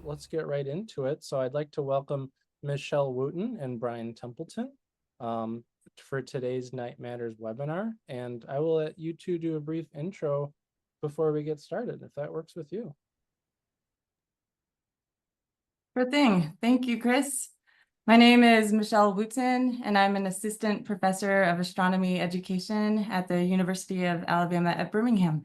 let's get right into it. So I'd like to welcome Michelle Wooten and Brian Templeton um, for today's Night Matters webinar. And I will let you two do a brief intro before we get started, if that works with you. Sure thing. Thank you, Chris. My name is Michelle Wooten, and I'm an assistant professor of astronomy education at the University of Alabama at Birmingham.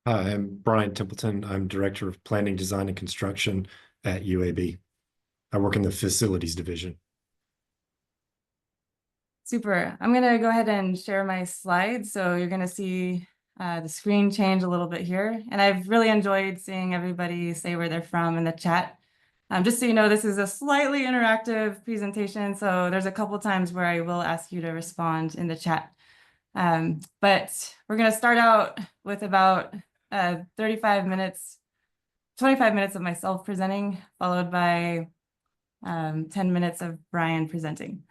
Hi, I'm Brian Templeton. I'm Director of Planning, Design, and Construction at UAB. I work in the Facilities Division. Super. I'm going to go ahead and share my slides. So you're going to see the screen change a little bit here. And I've really enjoyed seeing everybody say where they're from in the chat. Just so you know, this is a slightly interactive presentation. So there's a couple times where I will ask you to respond in the chat. But we're going to start out with about 25 minutes of myself presenting, followed by 10 minutes of Brian presenting.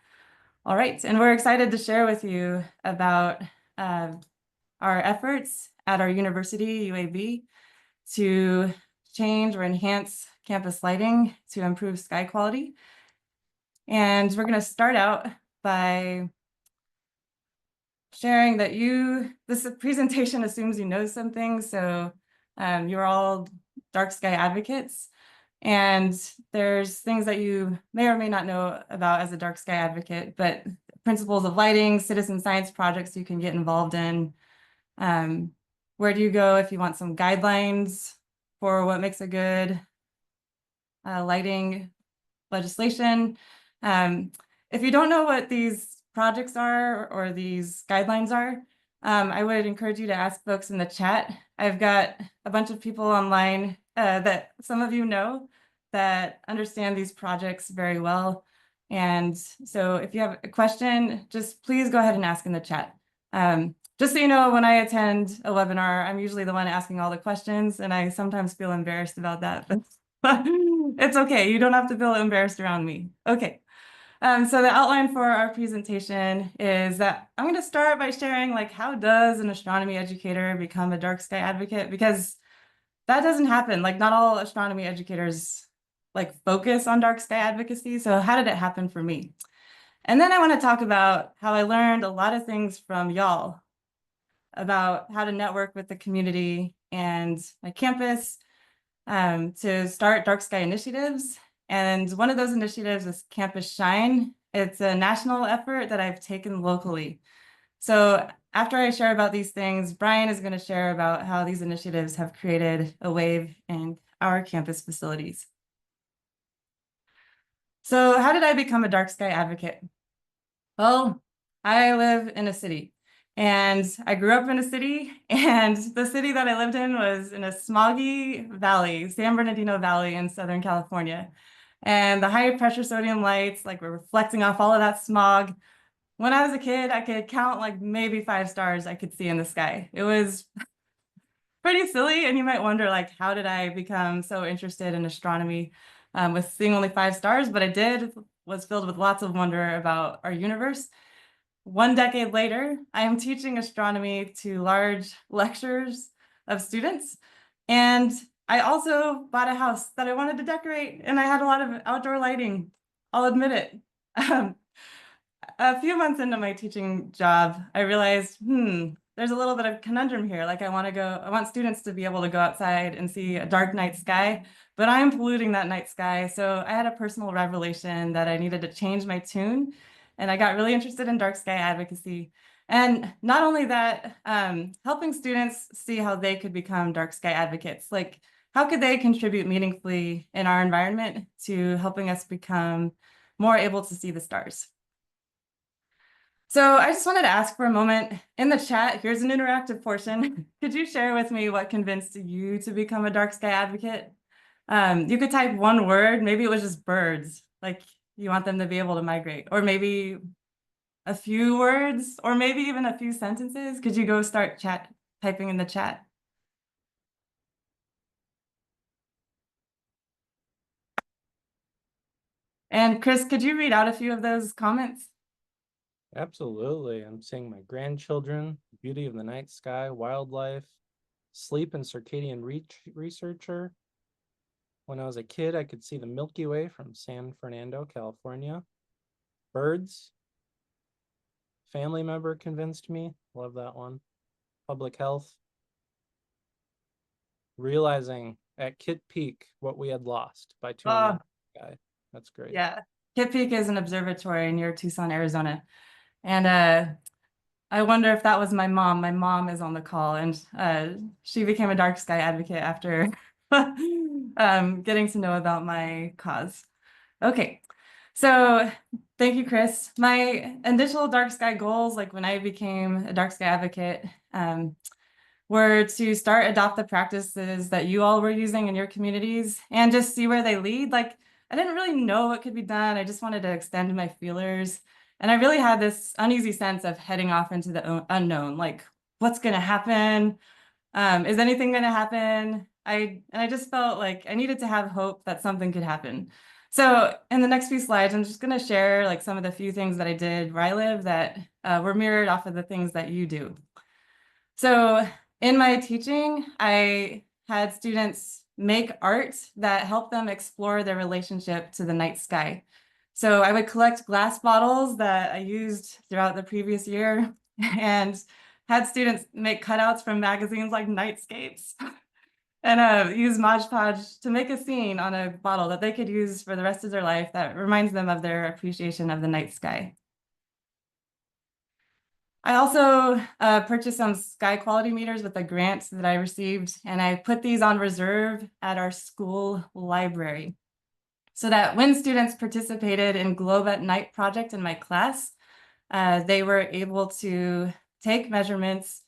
All right, and we're excited to share with you about our efforts at our university, UAB, to change or enhance campus lighting to improve sky quality. And we're going to start out by sharing that this presentation assumes you know something. So you're all dark sky advocates. And there's things that you may or may not know about as a dark sky advocate, but principles of lighting, citizen science projects you can get involved in. Where do you go if you want some guidelines for what makes a good lighting legislation? If you don't know what these projects are or these guidelines are, I would encourage you to ask folks in the chat. I've got a bunch of people online that some of you know that understand these projects very well. And so if you have a question, just please go ahead and ask in the chat. Just so you know, when I attend a webinar, I'm usually the one asking all the questions, and I sometimes feel embarrassed about that, but it's okay. You don't have to feel embarrassed around me. Okay. So the outline for our presentation is that I'm going to start by sharing, like, how does an astronomy educator become a dark sky advocate? Because that doesn't happen. Like, not all astronomy educators like focus on dark sky advocacy. So how did it happen for me? And then I want to talk about how I learned a lot of things from y'all about how to network with the community and my campus to start dark sky initiatives. And one of those initiatives is Campus Shine. It's a national effort that I've taken locally. So after I share about these things, Brian is going to share about how these initiatives have created a wave in our campus facilities. So how did I become a dark sky advocate? Well, I live in a city. And I grew up in a city, and the city that I lived in was in a smoggy valley, San Bernardino Valley in Southern California. And the high pressure sodium lights were reflecting off all of that smog. When I was a kid, I could count like maybe 5 stars I could see in the sky. It was pretty silly, and you might wonder, like, how did I become so interested in astronomy with seeing only 5 stars? But I did, was filled with lots of wonder about our universe. 1 decade later, I am teaching astronomy to large lectures of students. And I also bought a house that I wanted to decorate, and I had a lot of outdoor lighting. I'll admit it. A few months into my teaching job, I realized, there's a little bit of conundrum here. Like, I want students to be able to go outside and see a dark night sky, but I'm polluting that night sky. So I had a personal revelation that I needed to change my tune. And I got really interested in dark sky advocacy. And not only that, helping students see how they could become dark sky advocates. Like, how could they contribute meaningfully in our environment to helping us become more able to see the stars? So I just wanted to ask for a moment in the chat. Here's an interactive portion. Could you share with me what convinced you to become a dark sky advocate? You could type one word. Maybe it was just birds. Like, you want them to be able to migrate, or maybe a few words, or maybe even a few sentences. Could you go start typing in the chat? And Chris, could you read out a few of those comments? Absolutely. I'm seeing my grandchildren, beauty of the night sky, wildlife, sleep and circadian researcher, When I was a kid, I could see the Milky Way from San Fernando, California. Birds. Family member convinced me. Love that one. Public health. Realizing at Kitt Peak what we had lost by tuning in. Guy. That's great. Yeah. Kitt Peak is an observatory near Tucson, Arizona. And I wonder if that was my mom. My mom is on the call, and she became a dark sky advocate after getting to know about my cause. Okay, so thank you, Chris. My initial dark sky goals, like when I became a dark sky advocate, were to adopt the practices that you all were using in your communities and just see where they lead. Like, I didn't really know what could be done. I just wanted to extend my feelers. And I really had this uneasy sense of heading off into the unknown, like what's going to happen? Is anything going to happen? I just felt like I needed to have hope that something could happen. So in the next few slides, I'm just going to share like some of the few things that I did where I live that were mirrored off of the things that you do. So in my teaching, I had students make art that helped them explore their relationship to the night sky. So I would collect glass bottles that I used throughout the previous year and had students make cutouts from magazines like Nightscapes and use Mod Podge to make a scene on a bottle that they could use for the rest of their life that reminds them of their appreciation of the night sky. I also purchased some sky quality meters with the grants that I received, and I put these on reserve at our school library so that when students participated in Globe at Night project in my class, they were able to take measurements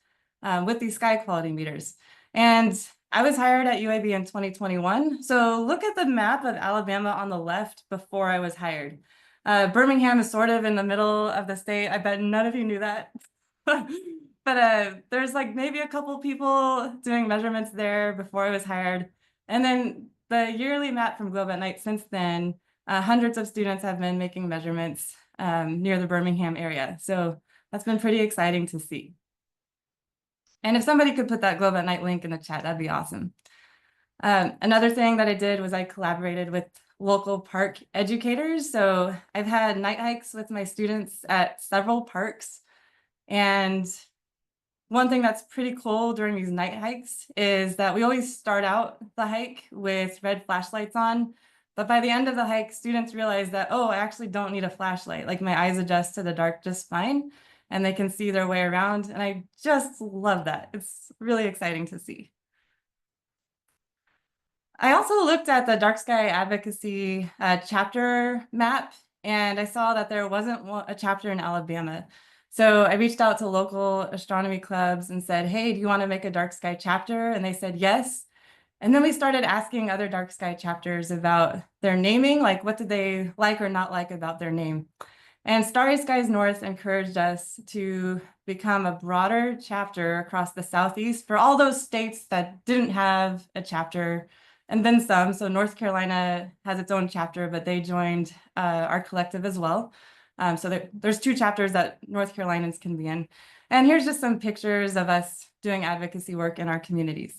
with these sky quality meters. And I was hired at UAB in 2021. So look at the map of Alabama on the left before I was hired. Birmingham is sort of in the middle of the state. I bet none of you knew that. But there's like maybe a couple people doing measurements there before I was hired. And then the yearly map from Globe at Night since then, hundreds of students have been making measurements near the Birmingham area. So that's been pretty exciting to see. And if somebody could put that Globe at Night link in the chat, that'd be awesome. Another thing that I did was I collaborated with local park educators. So I've had night hikes with my students at several parks. And one thing that's pretty cool during these night hikes is that we always start out the hike with red flashlights on. But by the end of the hike, students realize that, oh, I actually don't need a flashlight. Like my eyes adjust to the dark just fine, and they can see their way around. And I just love that. It's really exciting to see. I also looked at the Dark Sky Advocacy chapter map, and I saw that there wasn't a chapter in Alabama. So I reached out to local astronomy clubs and said, hey, do you want to make a dark sky chapter? And they said yes. And then we started asking other dark sky chapters about their naming, like what did they like or not like about their name. And Starry Skies North encouraged us to become a broader chapter across the Southeast for all those states that didn't have a chapter, and then some. So North Carolina has its own chapter, but they joined our collective as well. So there's 2 chapters that North Carolinians can be in. And here's just some pictures of us doing advocacy work in our communities.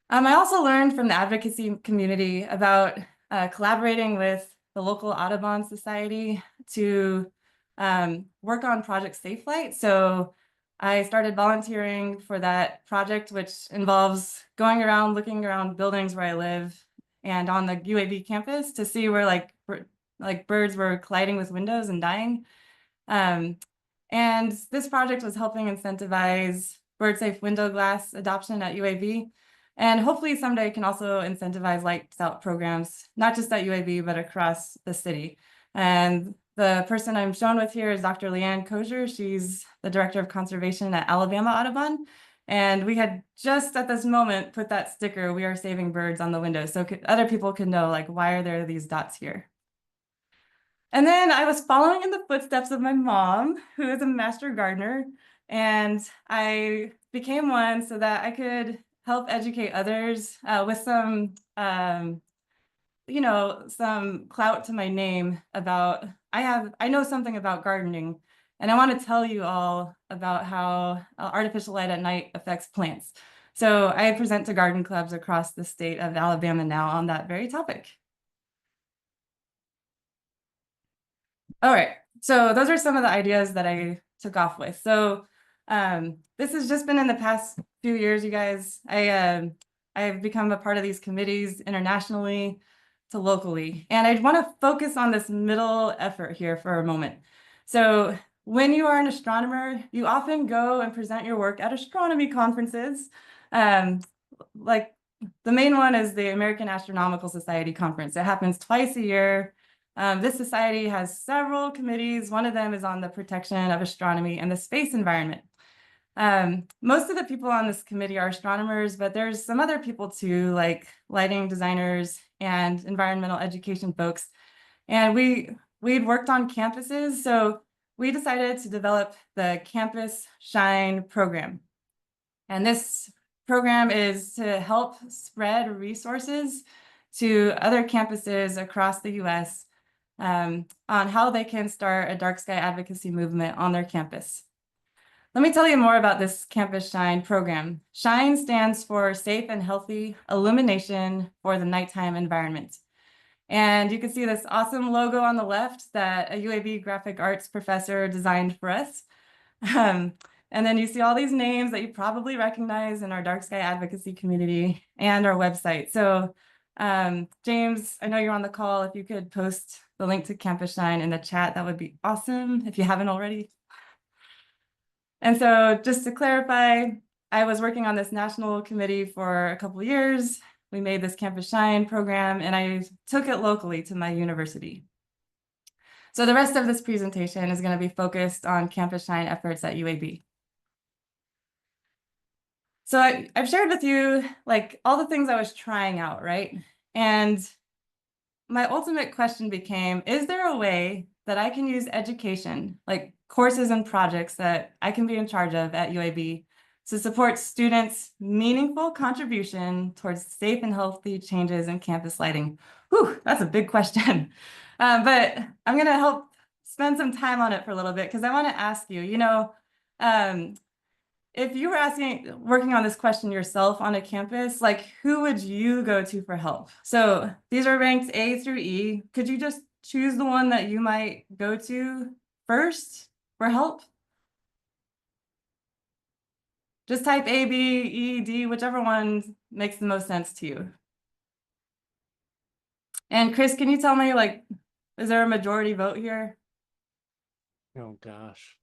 I also learned from the advocacy community about collaborating with the local Audubon Society to work on Project Safe Flight. So I started volunteering for that project, which involves going around, looking around buildings where I live and on the UAB campus to see where like birds were colliding with windows and dying. And this project was helping incentivize bird safe window glass adoption at UAB. And hopefully someday can also incentivize lights out programs, not just at UAB, but across the city. And the person I'm shown with here is Dr. Leanne Kozier. She's the Director of Conservation at Alabama Audubon. And we had just at this moment put that sticker, "We are saving birds," on the window. So other people could know, like, why are there these dots here? And then I was following in the footsteps of my mom, who is a master gardener. And I became one so that I could help educate others with some, some clout to my name about, I know something about gardening, and I want to tell you all about how artificial light at night affects plants. So I present to garden clubs across the state of Alabama now on that very topic. All right, so those are some of the ideas that I took off with. So this has just been in the past few years, you guys. I've become a part of these committees internationally to locally, and I want to focus on this middle effort here for a moment. So when you are an astronomer, you often go and present your work at astronomy conferences. Like the main one is the American Astronomical Society conference. It happens twice a year. This society has several committees. One of them is on the protection of astronomy and the space environment. Most of the people on this committee are astronomers, but there's some other people too, like lighting designers and environmental education folks. And we'd worked on campuses, so we decided to develop the Campus Shine program. And this program is to help spread resources to other campuses across the US on how they can start a dark sky advocacy movement on their campus. Let me tell you more about this Campus Shine program. SHINE stands for Safe and Healthy Illumination for the Nighttime Environment. And you can see this awesome logo on the left that a UAB graphic arts professor designed for us. And then you see all these names that you probably recognize in our dark sky advocacy community and our website. So James, I know you're on the call. If you could post the link to Campus Shine in the chat, that would be awesome if you haven't already. And so just to clarify, I was working on this national committee for a couple of years. We made this Campus Shine program and I took it locally to my university. So the rest of this presentation is going to be focused on Campus Shine efforts at UAB. So I've shared with you like all the things I was trying out, right? And my ultimate question became, is there a way that I can use education, like courses and projects that I can be in charge of at UAB to support students' meaningful contribution towards safe and healthy changes in campus lighting? Whew, that's a big question. But I'm going to help spend some time on it for a little bit because I want to ask you, if you were working on this question yourself on a campus, like who would you go to for help? So these are ranked A through E. Could you just choose the one that you might go to first for help? Just type A, B, E, D, whichever one makes the most sense to you. And Chris, can you tell me, like, is there a majority vote here? Oh gosh.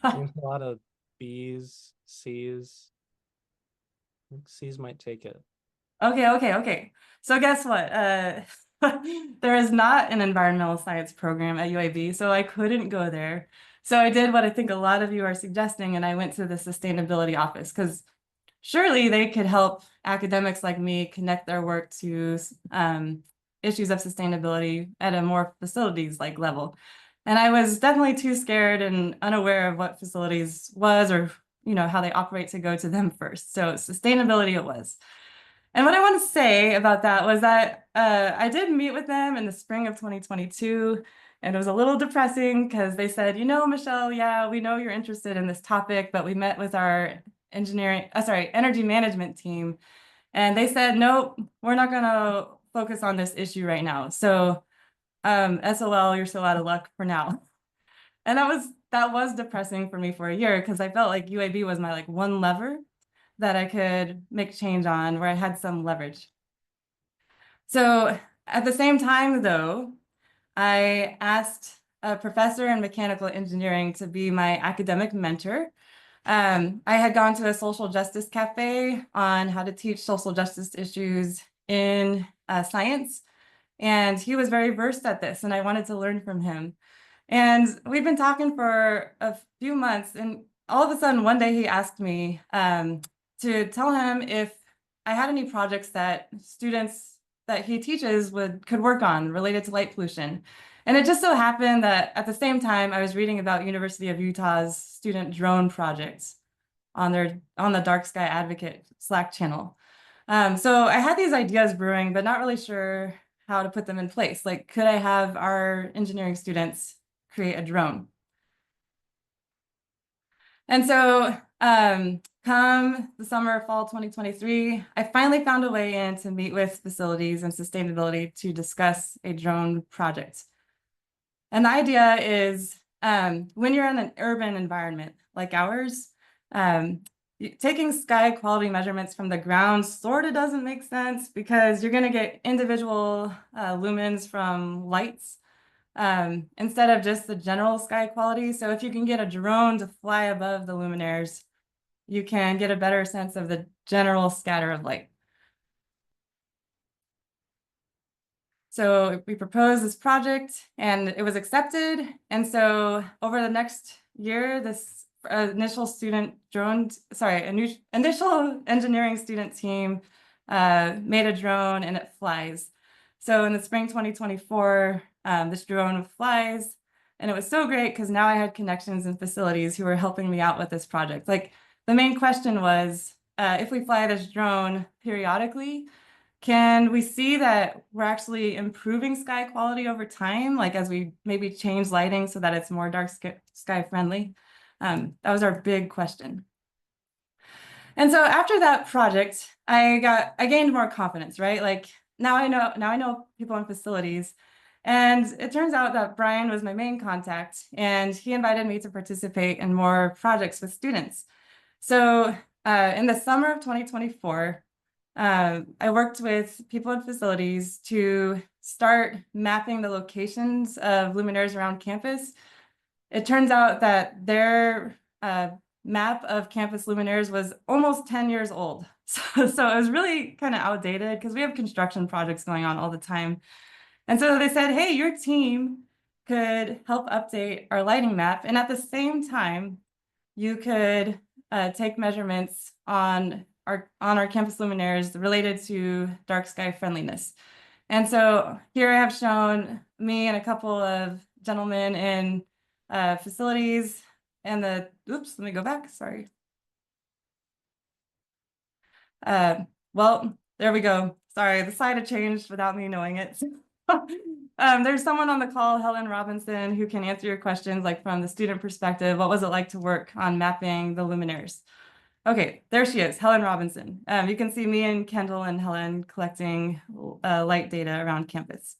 A lot of B's, C's. I think C's might take it. Okay. So guess what? There is not an environmental science program at UAB, so I couldn't go there. So I did what I think a lot of you are suggesting, and I went to the sustainability office because surely they could help academics like me connect their work to issues of sustainability at a more facilities-like level. And I was definitely too scared and unaware of what facilities was or how they operate to go to them first. So sustainability it was. And what I want to say about that was that I did meet with them in the spring of 2022, and it was a little depressing because they said, Michelle, yeah, we know you're interested in this topic, but we met with our energy management team, and they said, nope, we're not going to focus on this issue right now. So SOL, you're so out of luck for now. And that was depressing for me for a year because I felt like UAB was my one lever that I could make change on, where I had some leverage. So at the same time, though, I asked a professor in mechanical engineering to be my academic mentor. I had gone to a social justice cafe on how to teach social justice issues in science, and he was very versed at this, and I wanted to learn from him. And we've been talking for a few months, and all of a sudden one day he asked me to tell him if I had any projects that students that he teaches could work on related to light pollution. And it just so happened that at the same time I was reading about University of Utah's student drone projects on the DarkSky Advocate Slack channel. So I had these ideas brewing, but not really sure how to put them in place. Like, could I have our engineering students create a drone? And so come the summer, fall 2023, I finally found a way in to meet with facilities and sustainability to discuss a drone project. And the idea is when you're in an urban environment like ours, taking sky quality measurements from the ground sort of doesn't make sense because you're going to get individual lumens from lights instead of just the general sky quality. So if you can get a drone to fly above the luminaires, you can get a better sense of the general scatter of light. So we proposed this project and it was accepted. And so over the next year, this initial engineering student team made a drone and it flies. So in the spring 2024, this drone flies. And it was so great because now I had connections and facilities who were helping me out with this project. Like the main question was, if we fly this drone periodically, can we see that we're actually improving sky quality over time? Like as we maybe change lighting so that it's more dark sky friendly? That was our big question. And so after that project, I gained more confidence, right? Like now I know people in facilities. And it turns out that Brian was my main contact and he invited me to participate in more projects with students. So in the summer of 2024, I worked with people in facilities to start mapping the locations of luminaires around campus. It turns out that their map of campus luminaires was almost 10 years old. So it was really kind of outdated because we have construction projects going on all the time. And so they said, hey, your team could help update our lighting map. And at the same time, you could take measurements on our campus luminaires related to dark sky friendliness. And so here I have shown me and a couple of gentlemen in facilities and oops, let me go back, sorry. Well, there we go. Sorry, the slide had changed without me knowing it. There's someone on the call, Helen Robinson, who can answer your questions like from the student perspective. What was it like to work on mapping the luminaires? Okay, there she is, Helen Robinson. You can see me and Kendall and Helen collecting light data around campus.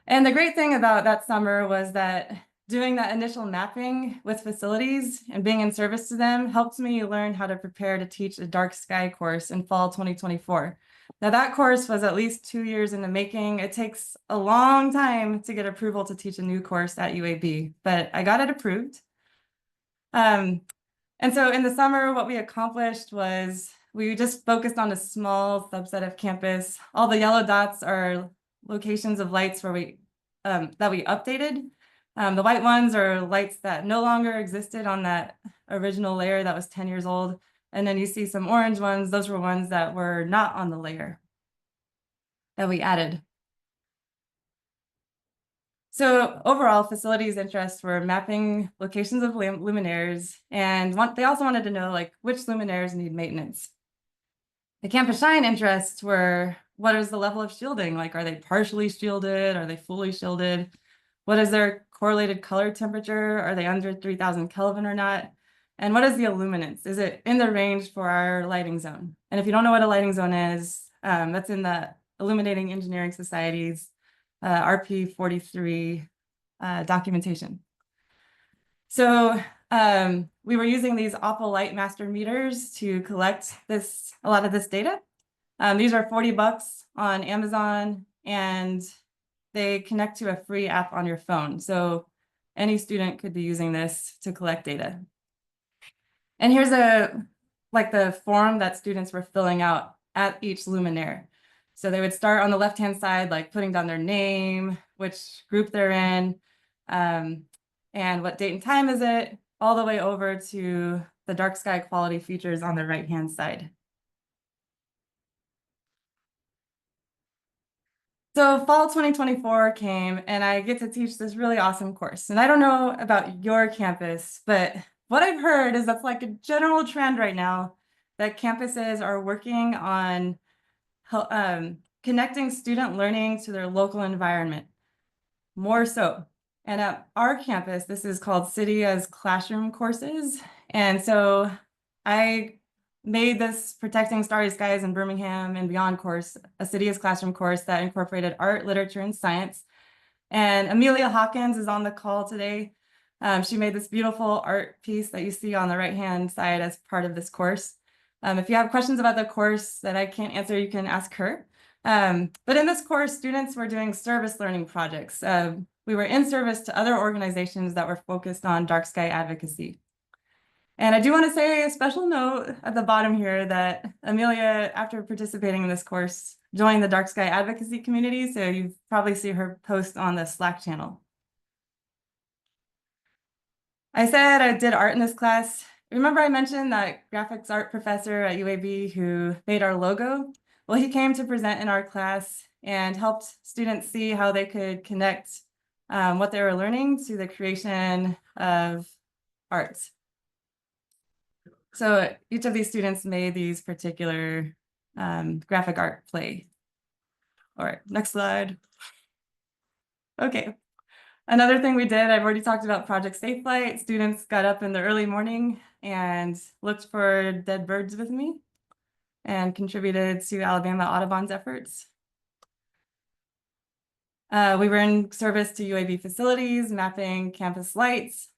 And the great thing about that summer was that doing that initial mapping with facilities and being in service to them helped me learn how to prepare to teach a dark sky course in fall 2024. Now that course was at least 2 years in the making. It takes a long time to get approval to teach a new course at UAB, but I got it approved. And so in the summer, what we accomplished was we just focused on a small subset of campus. All the yellow dots are locations of lights where that we updated. The white ones are lights that no longer existed on that original layer that was 10 years old. And then you see some orange ones. Those were ones that were not on the layer that we added. So overall, facilities interests were mapping locations of luminaires, and they also wanted to know like which luminaires need maintenance. The campus shine interests were, what is the level of shielding? Like, are they partially shielded? Are they fully shielded? What is their correlated color temperature? Are they under 3000 Kelvin or not? And what is the illuminance? Is it in the range for our lighting zone? And if you don't know what a lighting zone is, that's in the Illuminating Engineering Society's RP 43 documentation. So we were using these awful light master meters to collect a lot of this data. These are $40 on Amazon, and they connect to a free app on your phone. So any student could be using this to collect data. And here's the form that students were filling out at each luminaire. So they would start on the left-hand side, like putting down their name, which group they're in, and what date and time is it, all the way over to the dark sky quality features on the right-hand side. So fall 2024 came and I get to teach this really awesome course. And I don't know about your campus, but what I've heard is that's like a general trend right now that campuses are working on connecting student learning to their local environment more so. And at our campus, this is called City as Classroom Courses. And so I made this Protecting Starry Skies in Birmingham and Beyond course, a City as Classroom course that incorporated art, literature, and science. And Amelia Hawkins is on the call today. She made this beautiful art piece that you see on the right-hand side as part of this course. If you have questions about the course that I can't answer, you can ask her. But in this course, students were doing service learning projects. We were in service to other organizations that were focused on DarkSky advocacy. And I do want to say a special note at the bottom here that Amelia, after participating in this course, joined the DarkSky advocacy community. So you probably see her post on the Slack channel. I said I did art in this class. Remember I mentioned that graphics art professor at UAB who made our logo? Well, he came to present in our class and helped students see how they could connect what they were learning to the creation of art. So each of these students made these particular graphic art play. All right, next slide. Okay. Another thing we did, I've already talked about Project Safe Flight. Students got up in the early morning and looked for dead birds with me and contributed to Alabama Audubon's efforts. We were in service to UAB facilities, mapping campus lights,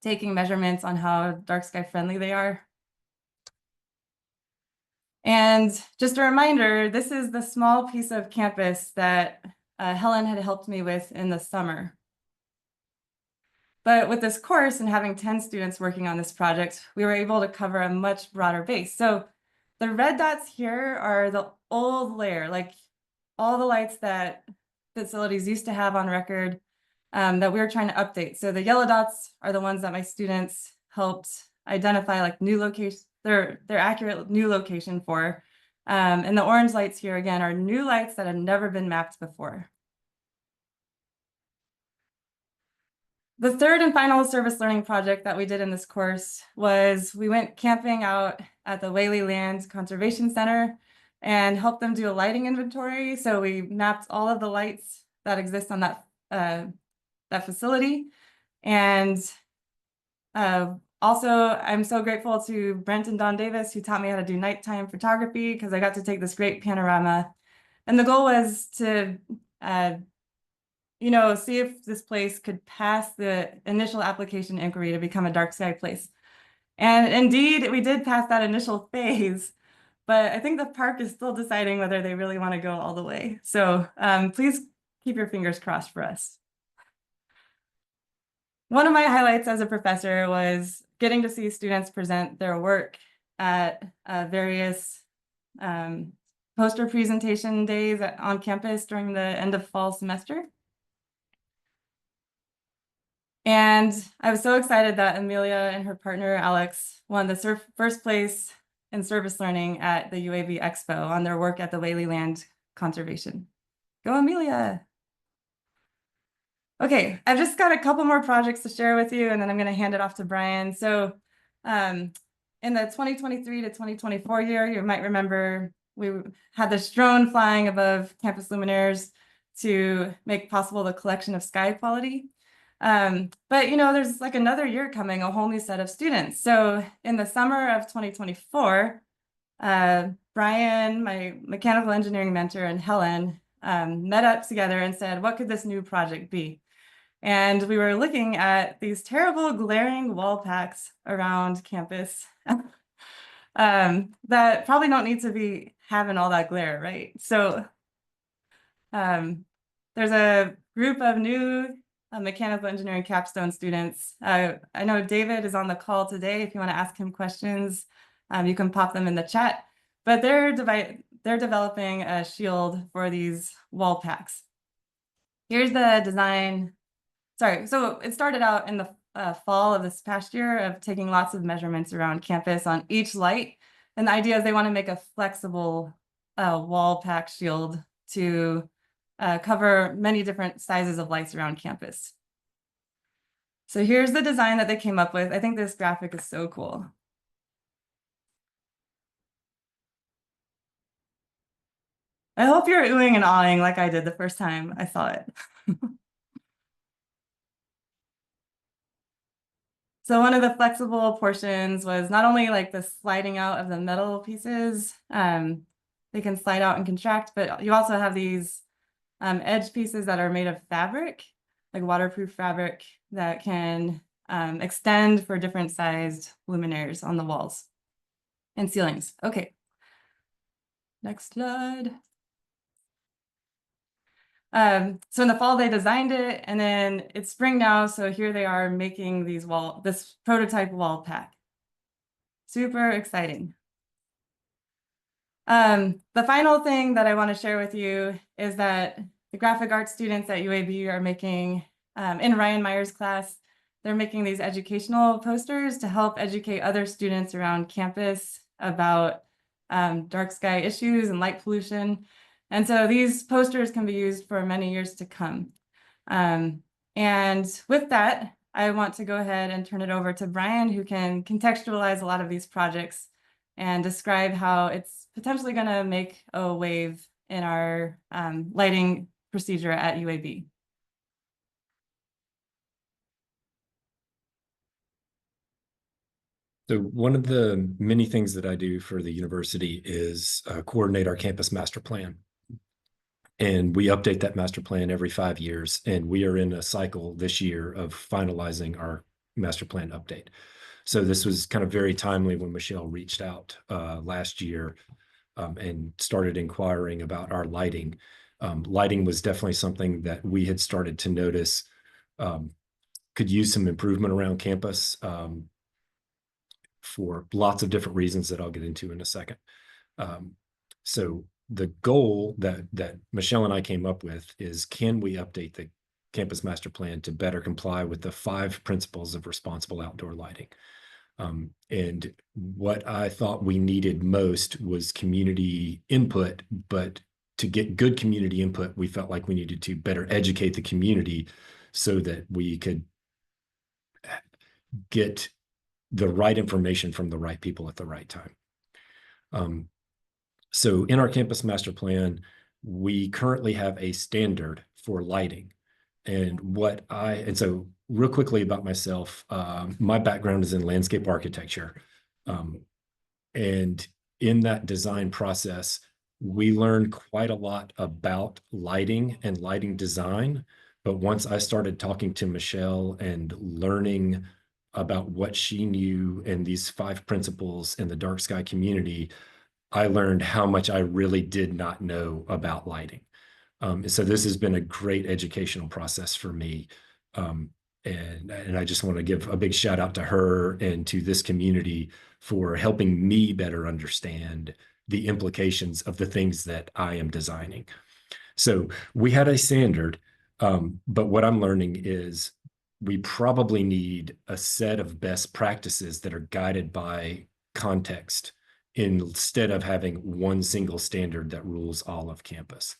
taking measurements on how dark sky friendly they are. And just a reminder, this is the small piece of campus that Helen had helped me with in the summer. But with this course and having 10 students working on this project, we were able to cover a much broader base. So the red dots here are the old layer, like all the lights that facilities used to have on record that we were trying to update. So the yellow dots are the ones that my students helped identify like new locations, their accurate new location for. And the orange lights here again are new lights that had never been mapped before. The third and final service learning project that we did in this course was we went camping out at the Whaley Land Conservation Center and helped them do a lighting inventory. So we mapped all of the lights that exist on that facility. And also, I'm so grateful to Brent and Don Davis, who taught me how to do nighttime photography, because I got to take this great panorama. And the goal was to see if this place could pass the initial application inquiry to become a dark sky place. And indeed, we did pass that initial phase, but I think the park is still deciding whether they really want to go all the way. So please keep your fingers crossed for us. One of my highlights as a professor was getting to see students present their work at various poster presentation days on campus during the end of fall semester. And I was so excited that Amelia and her partner, Alex, won the first place in service learning at the UAB Expo on their work at the Whaley Land Conservation. Go, Amelia. Okay, I've just got a couple more projects to share with you, and then I'm going to hand it off to Brian. So in the 2023 to 2024 year, you might remember we had this drone flying above campus luminaires to make possible the collection of sky quality. But there's like another year coming, a whole new set of students. So in the summer of 2024, Brian, my mechanical engineering mentor, and Helen met up together and said, what could this new project be? And we were looking at these terrible glaring wall packs around campus that probably don't need to be having all that glare, right? So there's a group of new mechanical engineering capstone students. I know David is on the call today. If you want to ask him questions, you can pop them in the chat. But they're developing a shield for these wall packs. Here's the design. Sorry, so it started out in the fall of this past year of taking lots of measurements around campus on each light. And the idea is they want to make a flexible wall pack shield to cover many different sizes of lights around campus. So here's the design that they came up with. I think this graphic is so cool. I hope you're oohing and awing like I did the first time I saw it. So one of the flexible portions was not only like the sliding out of the metal pieces, they can slide out and contract, but you also have these edge pieces that are made of fabric, like waterproof fabric that can extend for different sized luminaires on the walls and ceilings. Okay. Next slide. So in the fall, they designed it, and then it's spring now. So here they are making this prototype wall pack. Super exciting. The final thing that I want to share with you is that the graphic arts students at UAB are making, in Ryan Meyer's class, they're making these educational posters to help educate other students around campus about dark sky issues and light pollution. And so these posters can be used for many years to come. And with that, I want to go ahead and turn it over to Brian, who can contextualize a lot of these projects and describe how it's potentially going to make a wave in our lighting procedure at UAB. So one of the many things that I do for the university is coordinate our campus master plan. And we update that master plan every 5 years. And we are in a cycle this year of finalizing our master plan update. So this was kind of very timely when Michelle reached out last year and started inquiring about our lighting. Lighting was definitely something that we had started to notice could use some improvement around campus for lots of different reasons that I'll get into in a second. So the goal that Michelle and I came up with is, can we update the campus master plan to better comply with the 5 principles of responsible outdoor lighting? And what I thought we needed most was community input, but to get good community input, we felt like we needed to better educate the community so that we could get the right information from the right people at the right time. So in our campus master plan, we currently have a standard for lighting. And so real quickly about myself, my background is in landscape architecture. And in that design process, we learned quite a lot about lighting and lighting design. But once I started talking to Michelle and learning about what she knew and these 5 principles in the dark sky community, I learned how much I really did not know about lighting. So this has been a great educational process for me. And I just want to give a big shout out to her and to this community for helping me better understand the implications of the things that I am designing. So we had a standard, but what I'm learning is we probably need a set of best practices that are guided by context instead of having one single standard that rules all of campus.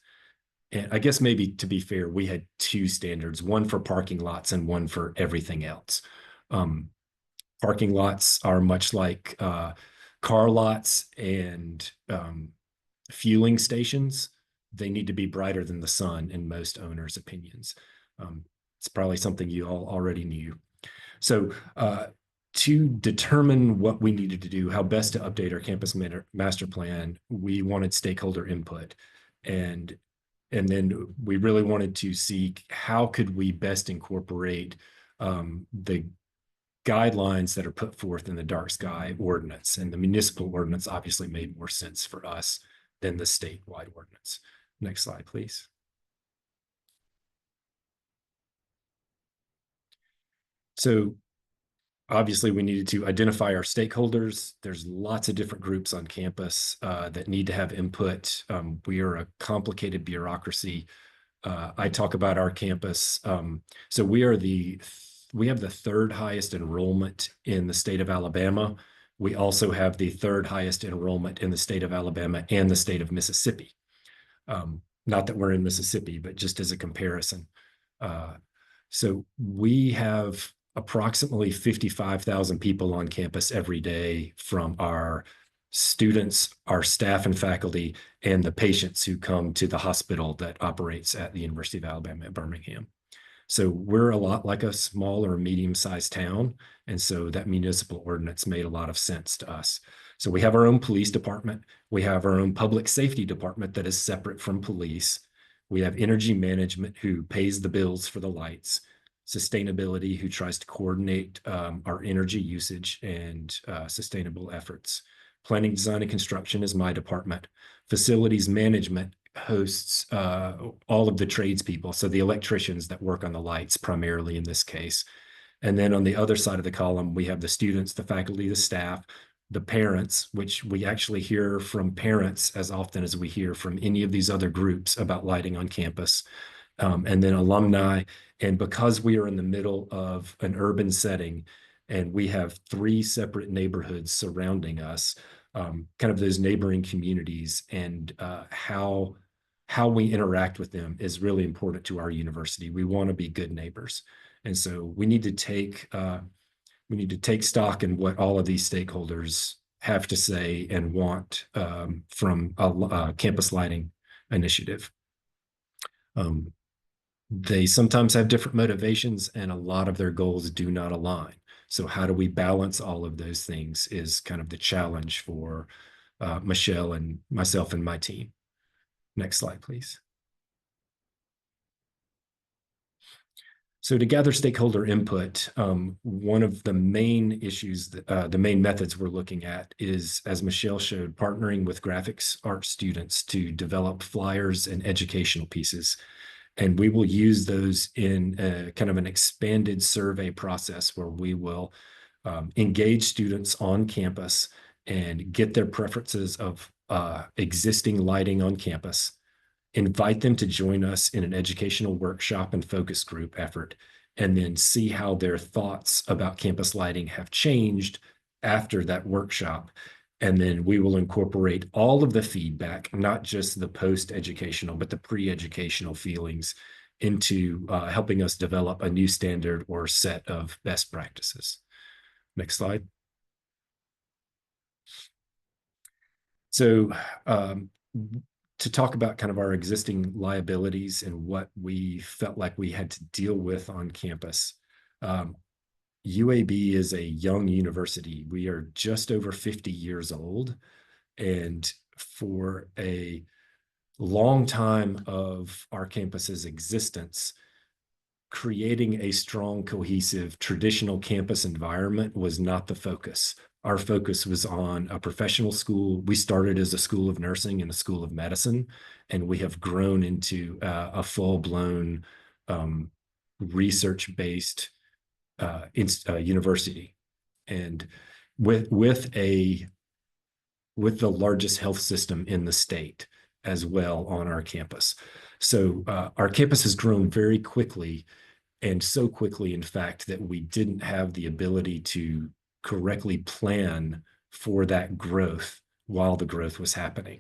And I guess maybe to be fair, we had 2 standards, one for parking lots and one for everything else. Parking lots are much like car lots and fueling stations. They need to be brighter than the sun in most owners' opinions. It's probably something you all already knew. So to determine what we needed to do, how best to update our campus master plan, we wanted stakeholder input. And then we really wanted to see how could we best incorporate the guidelines that are put forth in the dark sky ordinance. And the municipal ordinance obviously made more sense for us than the statewide ordinance. Next slide, please. So obviously we needed to identify our stakeholders. There's lots of different groups on campus that need to have input. We are a complicated bureaucracy. I talk about our campus. So we have the 3rd highest enrollment in the state of Alabama. We also have the 3rd highest enrollment in the state of Alabama and the state of Mississippi. Not that we're in Mississippi, but just as a comparison. So we have approximately 55,000 people on campus every day, from our students, our staff and faculty, and the patients who come to the hospital that operates at the University of Alabama at Birmingham. So we're a lot like a small or medium-sized town. And so that municipal ordinance made a lot of sense to us. So we have our own police department. We have our own public safety department that is separate from police. We have energy management who pays the bills for the lights, sustainability who tries to coordinate our energy usage and sustainable efforts. Planning, design, and construction is my department. Facilities management hosts all of the tradespeople, so the electricians that work on the lights primarily in this case. And then on the other side of the column, we have the students, the faculty, the staff, the parents, which we actually hear from parents as often as we hear from any of these other groups about lighting on campus. And then alumni. And because we are in the middle of an urban setting and we have 3 separate neighborhoods surrounding us, kind of those neighboring communities, and how we interact with them is really important to our university. We want to be good neighbors. And so we need to take stock in what all of these stakeholders have to say and want from a campus lighting initiative. They sometimes have different motivations and a lot of their goals do not align. So how do we balance all of those things is kind of the challenge for Michelle and myself and my team. Next slide, please. So to gather stakeholder input, one of the main issues, the main methods we're looking at is, as Michelle showed, partnering with graphics art students to develop flyers and educational pieces. And we will use those in kind of an expanded survey process where we will engage students on campus and get their preferences of existing lighting on campus, invite them to join us in an educational workshop and focus group effort, and then see how their thoughts about campus lighting have changed after that workshop. And then we will incorporate all of the feedback, not just the post-educational, but the pre-educational feelings into helping us develop a new standard or set of best practices. Next slide. So to talk about kind of our existing liabilities and what we felt like we had to deal with on campus. UAB is a young university. We are just over 50 years old. And for a long time of our campus's existence, creating a strong, cohesive, traditional campus environment was not the focus. Our focus was on a professional school. We started as a school of nursing and a school of medicine, and we have grown into a full-blown research-based university, and with the largest health system in the state as well on our campus. So our campus has grown very quickly, and so quickly, in fact, that we didn't have the ability to correctly plan for that growth while the growth was happening.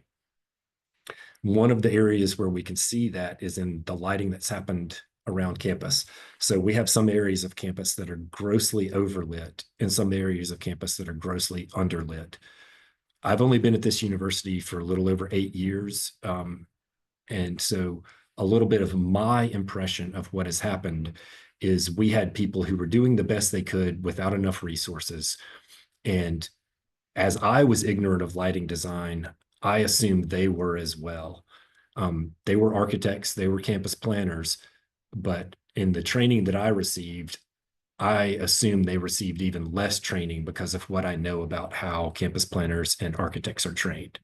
One of the areas where we can see that is in the lighting that's happened around campus. So we have some areas of campus that are grossly overlit and some areas of campus that are grossly underlit. I've only been at this university for a little over 8 years. And so a little bit of my impression of what has happened is we had people who were doing the best they could without enough resources. And as I was ignorant of lighting design, I assumed they were as well. They were architects, they were campus planners, but in the training that I received, I assume they received even less training because of what I know about how campus planners and architects are trained.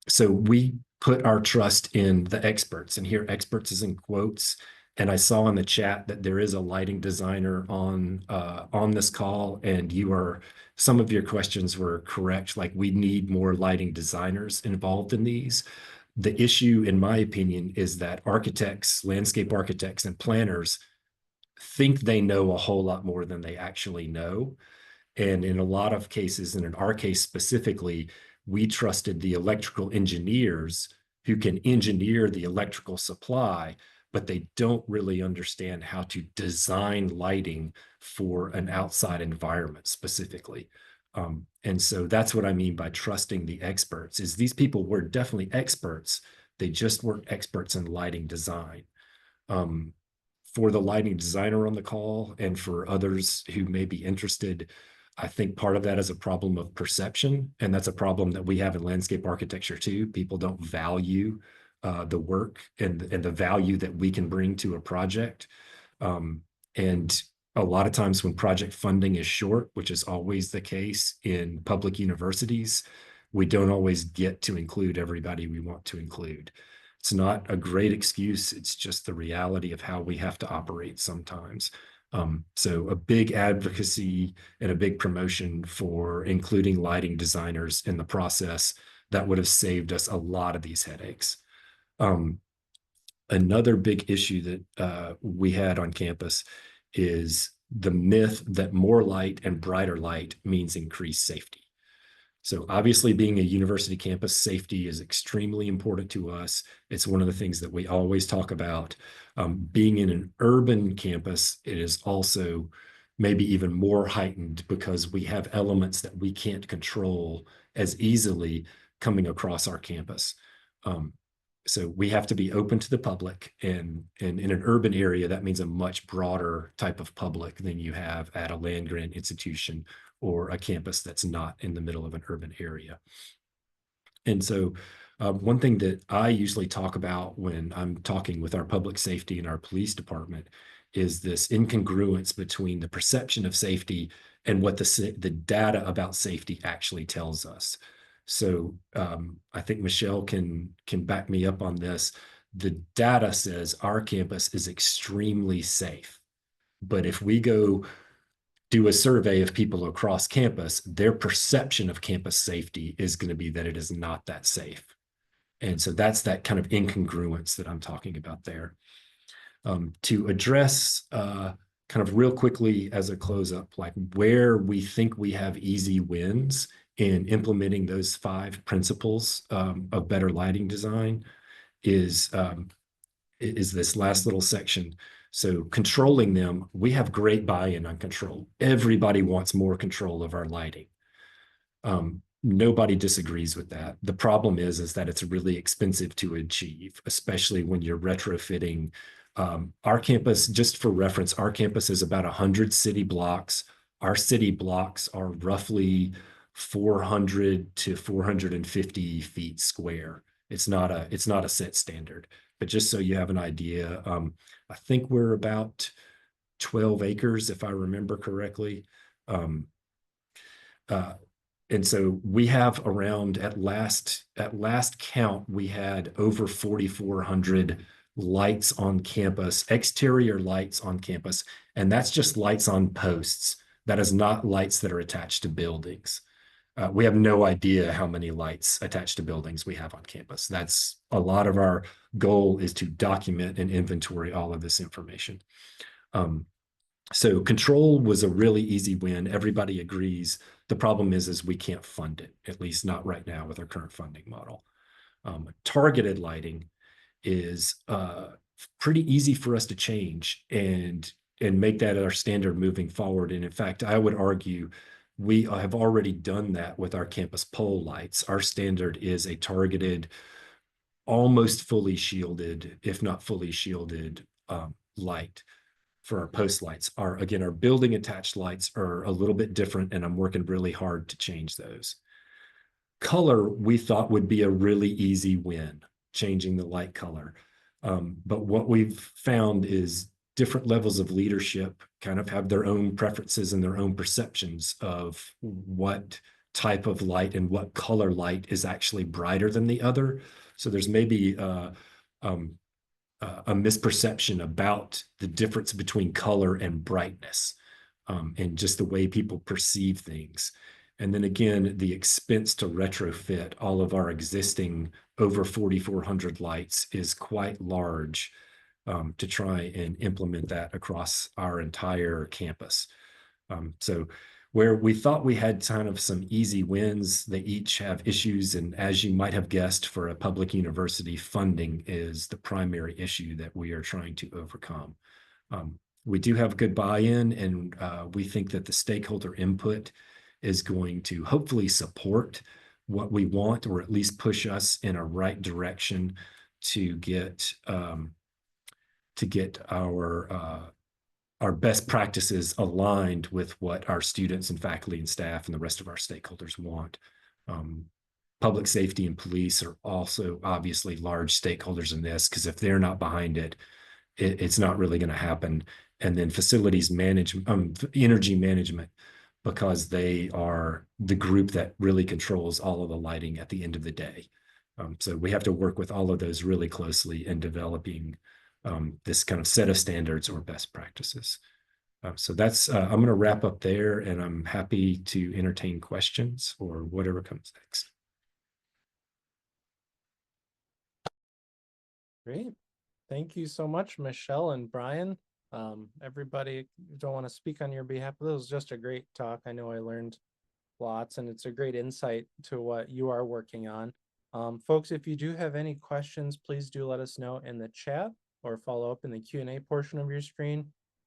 So we put our trust in the experts, and here experts is in quotes. And I saw in the chat that there is a lighting designer on this call, and some of your questions were correct. Like, we need more lighting designers involved in these. The issue, in my opinion, is that architects, landscape architects, and planners think they know a whole lot more than they actually know. And in a lot of cases, and in our case specifically, we trusted the electrical engineers who can engineer the electrical supply, but they don't really understand how to design lighting for an outside environment specifically. And so that's what I mean by trusting the experts, is these people were definitely experts. They just weren't experts in lighting design. for the lighting designer on the call and for others who may be interested, I think part of that is a problem of perception, and that's a problem that we have in landscape architecture too. People don't value the work and the value that we can bring to a project. And a lot of times when project funding is short, which is always the case in public universities, we don't always get to include everybody we want to include. It's not a great excuse. It's just the reality of how we have to operate sometimes. So a big advocacy and a big promotion for including lighting designers in the process that would have saved us a lot of these headaches. Another big issue that we had on campus is the myth that more light and brighter light means increased safety. So obviously, being a university campus, safety is extremely important to us. It's one of the things that we always talk about. Being in an urban campus, it is also maybe even more heightened because we have elements that we can't control as easily coming across our campus. So we have to be open to the public, and in an urban area, that means a much broader type of public than you have at a land-grant institution or a campus that's not in the middle of an urban area. And so one thing that I usually talk about when I'm talking with our public safety and our police department is this incongruence between the perception of safety and what the data about safety actually tells us. So I think Michelle can back me up on this. The data says our campus is extremely safe. But if we go do a survey of people across campus, their perception of campus safety is going to be that it is not that safe. And so that's that kind of incongruence that I'm talking about there. To address kind of real quickly as a close up, like where we think we have easy wins in implementing those 5 principles of better lighting design is this last little section. So controlling them, we have great buy-in on control. Everybody wants more control of our lighting. Nobody disagrees with that. The problem is that it's really expensive to achieve, especially when you're retrofitting. Our campus, just for reference, our campus is about 100 city blocks. Our city blocks are roughly 400 to 450 feet square. It's not a set standard, but just so you have an idea, I think we're about 12 acres, if I remember correctly. And so we have around, at last count, we had over 4,400 lights on campus, exterior lights on campus, and that's just lights on posts. That is not lights that are attached to buildings. We have no idea how many lights attached to buildings we have on campus. That's a lot of our goal, is to document and inventory all of this information. So control was a really easy win. Everybody agrees. The problem is we can't fund it, at least not right now with our current funding model. Targeted lighting is pretty easy for us to change and make that our standard moving forward. And in fact, I would argue we have already done that with our campus pole lights. Our standard is a targeted, almost fully shielded, if not fully shielded, light for our post lights. Our building attached lights are a little bit different, and I'm working really hard to change those. Color, we thought, would be a really easy win, changing the light color. But what we've found is different levels of leadership kind of have their own preferences and their own perceptions of what type of light and what color light is actually brighter than the other. So there's maybe a misperception about the difference between color and brightness, and just the way people perceive things. And then again, the expense to retrofit all of our existing over 4,400 lights is quite large, to try and implement that across our entire campus. So where we thought we had kind of some easy wins, they each have issues. And as you might have guessed, for a public university, funding is the primary issue that we are trying to overcome. We do have good buy-in, and we think that the stakeholder input is going to hopefully support what we want, or at least push us in a right direction to get to get our best practices aligned with what our students and faculty and staff and the rest of our stakeholders want. Public safety and police are also obviously large stakeholders in this, because if they're not behind it, it's not really going to happen. And then facilities management, energy management, because they are the group that really controls all of the lighting at the end of the day. So we have to work with all of those really closely in developing this kind of set of standards or best practices. So that's, I'm going to wrap up there, and I'm happy to entertain questions or whatever comes next. Great. Thank you so much, Michelle and Brian. Everybody, don't want to speak on your behalf, but this was just a great talk. I know I learned lots, and it's a great insight to what you are working on. Folks, if you do have any questions, please do let us know in the chat or follow up in the Q&A portion of your screen.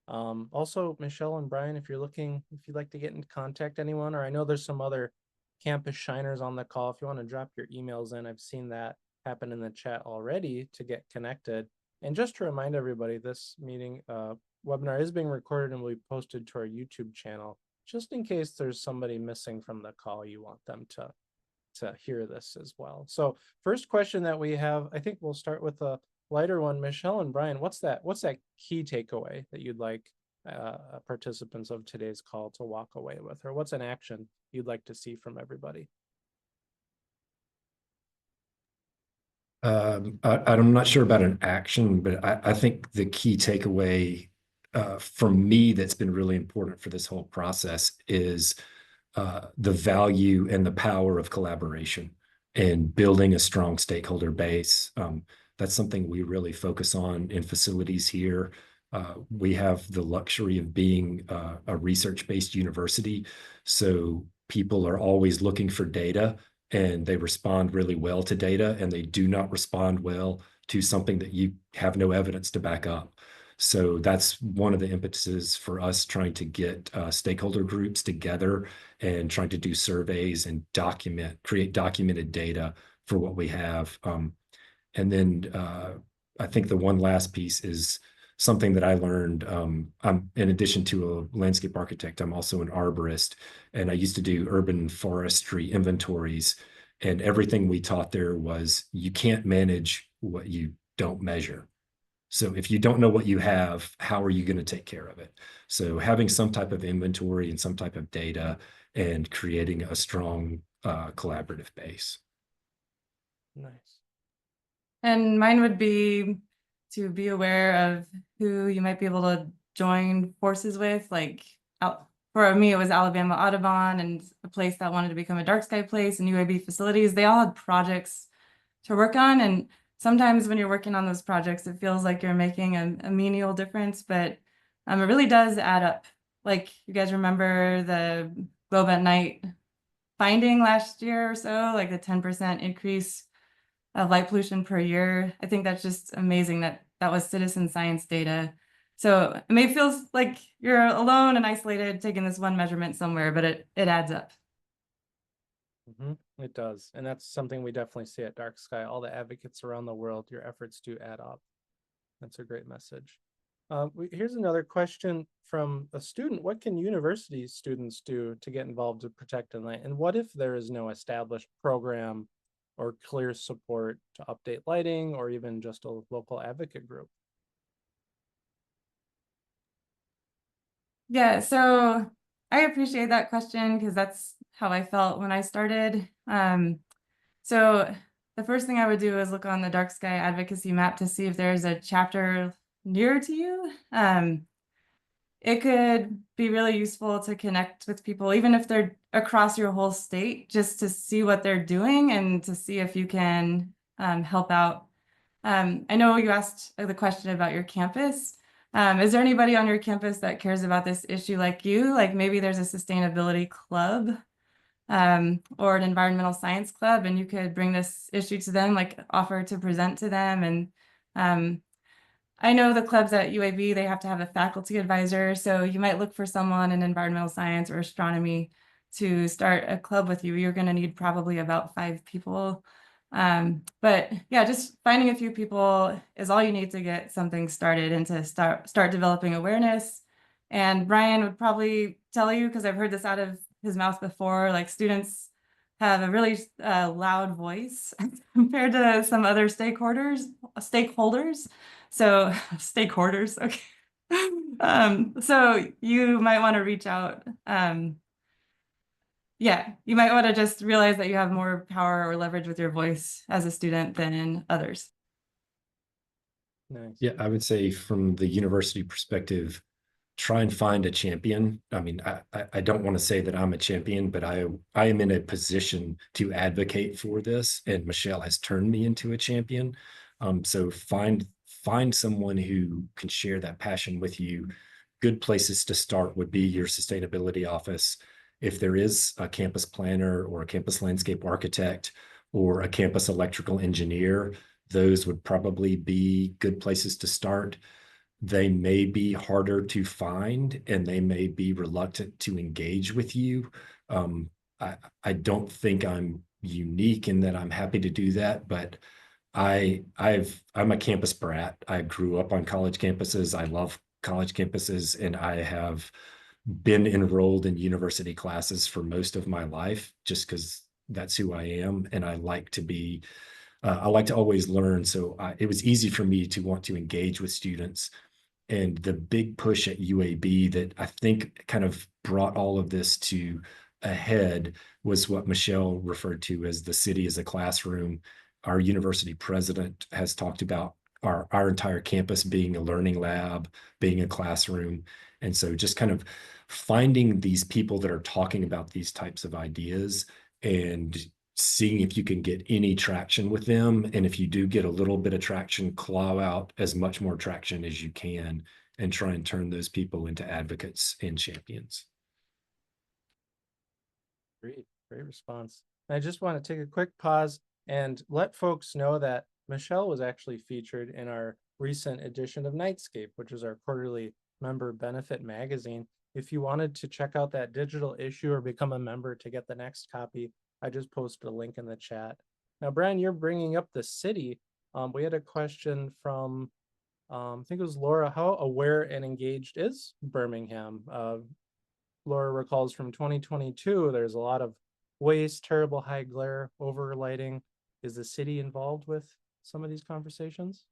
Also, Michelle and Brian, if you'd like to get in contact anyone, or I know there's some other campus shiners on the call, if you want to drop your emails in, I've seen that happen in the chat already to get connected. And just to remind everybody, this meeting webinar is being recorded and will be posted to our YouTube channel, just in case there's somebody missing from the call, you want them to hear this as well. So first question that we have, I think we'll start with a lighter one. Michelle and Brian, what's that key takeaway that you'd like participants of today's call to walk away with, or what's an action you'd like to see from everybody? I'm not sure about an action, but I think the key takeaway from me that's been really important for this whole process is the value and the power of collaboration and building a strong stakeholder base. That's something we really focus on in facilities here. We have the luxury of being a research-based university, so people are always looking for data, and they respond really well to data, and they do not respond well to something that you have no evidence to back up. So that's one of the impetuses for us trying to get stakeholder groups together and trying to do surveys and create documented data for what we have. And then I think the one last piece is something that I learned. I'm, in addition to a landscape architect, I'm also an arborist, and I used to do urban forestry inventories. And everything we taught there was you can't manage what you don't measure. So if you don't know what you have, how are you going to take care of it? So having some type of inventory and some type of data and creating a strong collaborative base. Nice. And mine would be to be aware of who you might be able to join forces with. Like for me, it was Alabama Audubon and a place that wanted to become a DarkSky place and UAB facilities. They all had projects to work on. And sometimes when you're working on those projects, it feels like you're making a menial difference, but it really does add up. Like, you guys remember the Globe at Night finding last year or so, like the 10% increase of light pollution per year. I think that's just amazing that was citizen science data. So it may feel like you're alone and isolated taking this one measurement somewhere, but it adds up. It does. And that's something we definitely see at DarkSky. All the advocates around the world, your efforts do add up. That's a great message. Here's another question from a student. What can university students do to get involved to protect and light? And what if there is no established program or clear support to update lighting, or even just a local advocate group? Yeah, so I appreciate that question because that's how I felt when I started. So the first thing I would do is look on the DarkSky advocacy map to see if there's a chapter near to you. It could be really useful to connect with people, even if they're across your whole state, just to see what they're doing and to see if you can help out. I know you asked the question about your campus. Is there anybody on your campus that cares about this issue like you? Like maybe there's a sustainability club or an environmental science club, and you could bring this issue to them, like offer to present to them. And I know the clubs at UAB, they have to have a faculty advisor. So you might look for someone in environmental science or astronomy to start a club with you. You're going to need probably about 5 people. But yeah, just finding a few people is all you need to get something started and to start developing awareness. And Brian would probably tell you, because I've heard this out of his mouth before, like students have a really loud voice compared to some other stakeholders. So stakeholders, okay. So you might want to reach out. Yeah, you might want to just realize that you have more power or leverage with your voice as a student than others. Nice. Yeah, I would say from the university perspective, try and find a champion. I mean, I don't want to say that I'm a champion, but I am in a position to advocate for this, and Michelle has turned me into a champion. So find someone who can share that passion with you. Good places to start would be your sustainability office. If there is a campus planner or a campus landscape architect or a campus electrical engineer, those would probably be good places to start. They may be harder to find and they may be reluctant to engage with you. I don't think I'm unique in that I'm happy to do that, but I'm a campus brat. I grew up on college campuses. I love college campuses, and I have been enrolled in university classes for most of my life just because that's who I am. And I like to always learn. So it was easy for me to want to engage with students. And the big push at UAB that I think kind of brought all of this to a head was what Michelle referred to as the city as a classroom. Our university president has talked about our entire campus being a learning lab, being a classroom. And so just kind of finding these people that are talking about these types of ideas and seeing if you can get any traction with them. And if you do get a little bit of traction, claw out as much more traction as you can and try and turn those people into advocates and champions. Great response. I just want to take a quick pause and let folks know that Michelle was actually featured in our recent edition of Nightscape, which is our quarterly member benefit magazine. If you wanted to check out that digital issue or become a member to get the next copy, I just posted a link in the chat. Now, Brian, you're bringing up the city. We had a question from, I think it was Laura. How aware and engaged is Birmingham? Laura recalls from 2022, there's a lot of waste, terrible high glare, overlighting. Is the city involved with some of these conversations?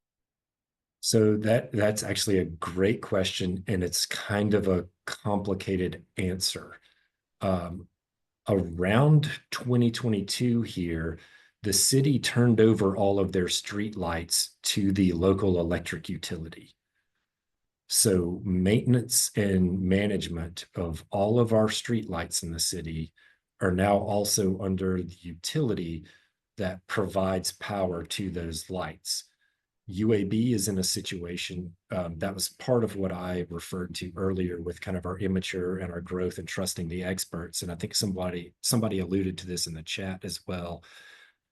So that's actually a great question, and it's kind of a complicated answer. Around 2022 here, the city turned over all of their street lights to the local electric utility. So maintenance and management of all of our street lights in the city are now also under the utility that provides power to those lights. UAB is in a situation that was part of what I referred to earlier with kind of our immature and our growth and trusting the experts. And I think somebody alluded to this in the chat as well.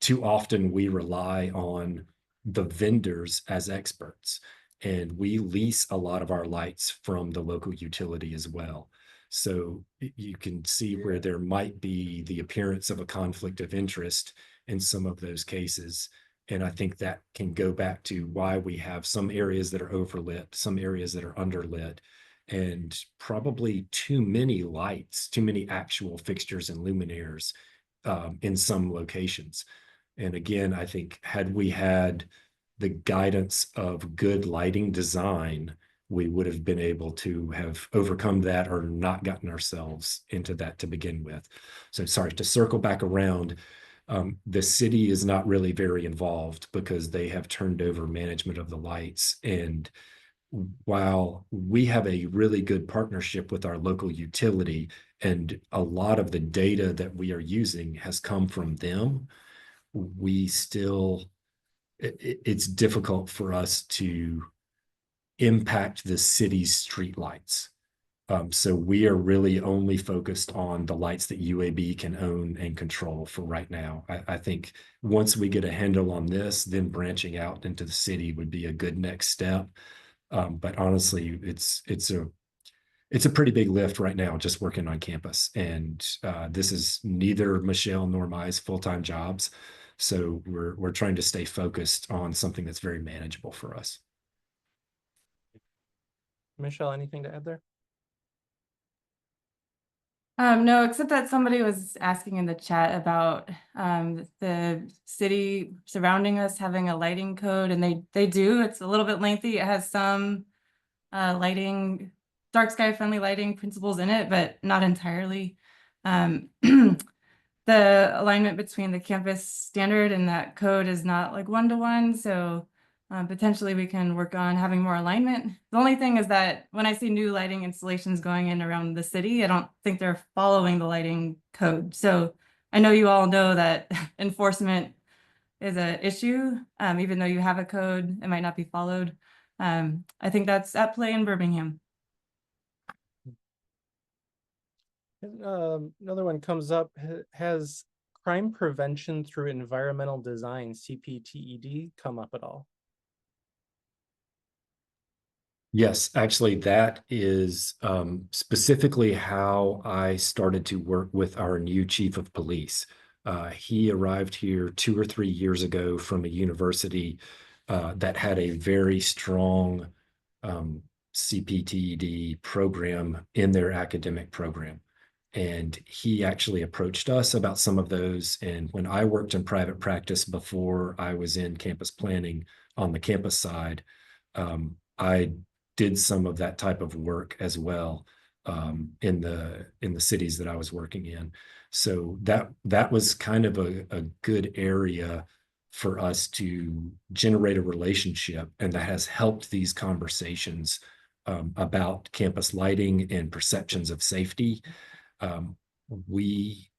Too often we rely on the vendors as experts, and we lease a lot of our lights from the local utility as well. So you can see where there might be the appearance of a conflict of interest in some of those cases. And I think that can go back to why we have some areas that are overlit, some areas that are underlit, and probably too many lights, too many actual fixtures and luminaires in some locations. And again, I think had we had the guidance of good lighting design, we would have been able to have overcome that or not gotten ourselves into that to begin with. So sorry, to circle back around, the city is not really very involved because they have turned over management of the lights. And while we have a really good partnership with our local utility and a lot of the data that we are using has come from them, we still, it's difficult for us to impact the city's streetlights. So we are really only focused on the lights that UAB can own and control for right now. I think once we get a handle on this, then branching out into the city would be a good next step. But honestly, it's a pretty big lift right now just working on campus. And this is neither Michelle nor my full-time jobs. So we're trying to stay focused on something that's very manageable for us. Michelle, anything to add there? No, except that somebody was asking in the chat about the city surrounding us having a lighting code, and they do. It's a little bit lengthy. It has some lighting, dark sky friendly lighting principles in it, but not entirely. The alignment between the campus standard and that code is not like one-to-one, so potentially we can work on having more alignment. The only thing is that when I see new lighting installations going in around the city, I don't think they're following the lighting code. So I know you all know that enforcement is an issue. Even though you have a code, it might not be followed. I think that's at play in Birmingham. Another one comes up. Has crime prevention through environmental design, CPTED, come up at all? Yes, actually, that is specifically how I started to work with our new chief of police. He arrived here 2 or 3 years ago from a university that had a very strong CPTED program in their academic program. And he actually approached us about some of those. And when I worked in private practice before I was in campus planning on the campus side, I did some of that type of work as well in the cities that I was working in. So that was kind of a good area for us to generate a relationship, and that has helped these conversations about campus lighting and perceptions of safety. We,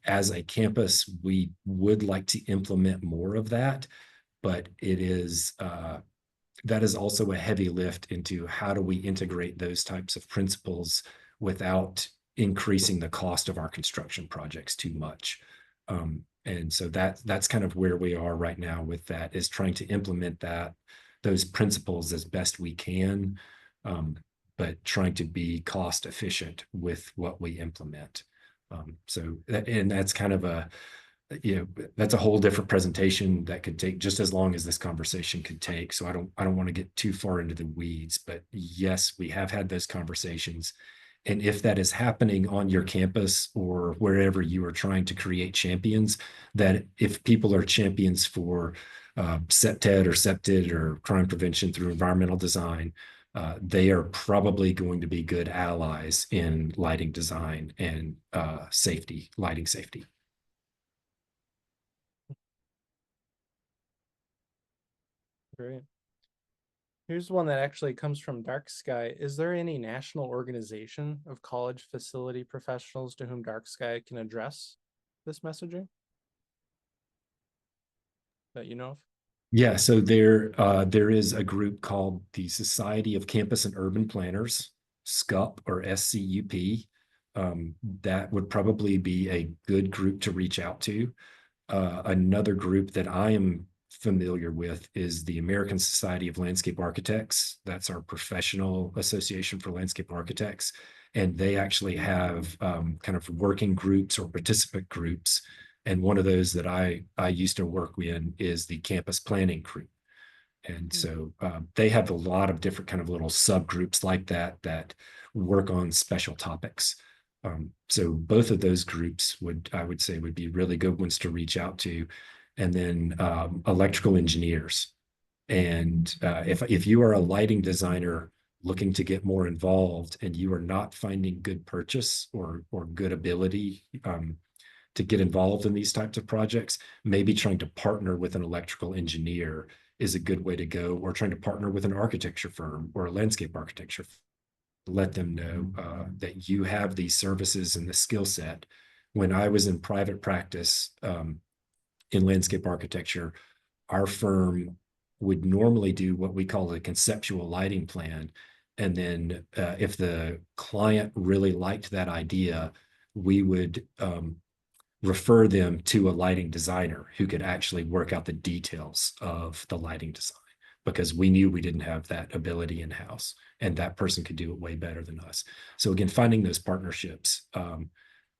as a campus, we would like to implement more of that, but it is that is also a heavy lift into how do we integrate those types of principles without increasing the cost of our construction projects too much. And so that's kind of where we are right now with that, is trying to implement those principles as best we can, but trying to be cost efficient with what we implement. And that's kind of that's a whole different presentation that could take just as long as this conversation could take. So I don't want to get too far into the weeds, but yes, we have had those conversations. And if that is happening on your campus or wherever you are trying to create champions, that if people are champions for CPTED or CPTED or crime prevention through environmental design, they are probably going to be good allies in lighting design and safety, lighting safety. Great. Here's one that actually comes from DarkSky. Is there any national organization of college facility professionals to whom DarkSky can address this messaging that you know of? Yeah, so there is a group called the Society of Campus and Urban Planners, SCUP or SCUP. That would probably be a good group to reach out to. Another group that I am familiar with is the American Society of Landscape Architects. That's our professional association for landscape architects. And they actually have kind of working groups or participant groups. And one of those that I used to work in is the campus planning group. And so they have a lot of different kind of little subgroups like that work on special topics. So both of those groups I would say would be really good ones to reach out to. And then electrical engineers. And if you are a lighting designer looking to get more involved and you are not finding good purchase or good ability to get involved in these types of projects, maybe trying to partner with an electrical engineer is a good way to go, or trying to partner with an architecture firm or a landscape architecture firm. Let them know that you have these services and the skill set. When I was in private practice in landscape architecture, our firm would normally do what we call a conceptual lighting plan. And then if the client really liked that idea, we would refer them to a lighting designer who could actually work out the details of the lighting design, because we knew we didn't have that ability in-house, and that person could do it way better than us. So again, finding those partnerships,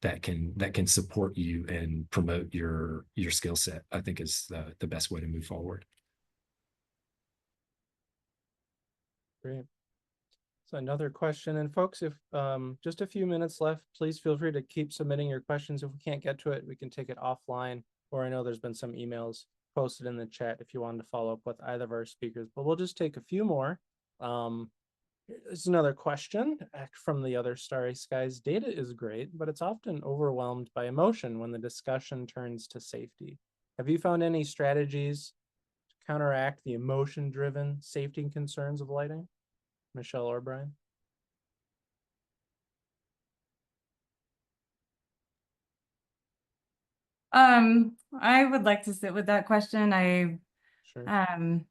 that can support you and promote your skill set, I think is the best way to move forward. Great. So another question, and folks, if just a few minutes left, please feel free to keep submitting your questions. If we can't get to it, we can take it offline, or I know there's been some emails posted in the chat if you wanted to follow up with either of our speakers, but we'll just take a few more. There's another question from the other Starry Skies. Data is great, but it's often overwhelmed by emotion when the discussion turns to safety. Have you found any strategies to counteract the emotion-driven safety concerns of lighting? Michelle or Brian? I would like to sit with that question. Sure.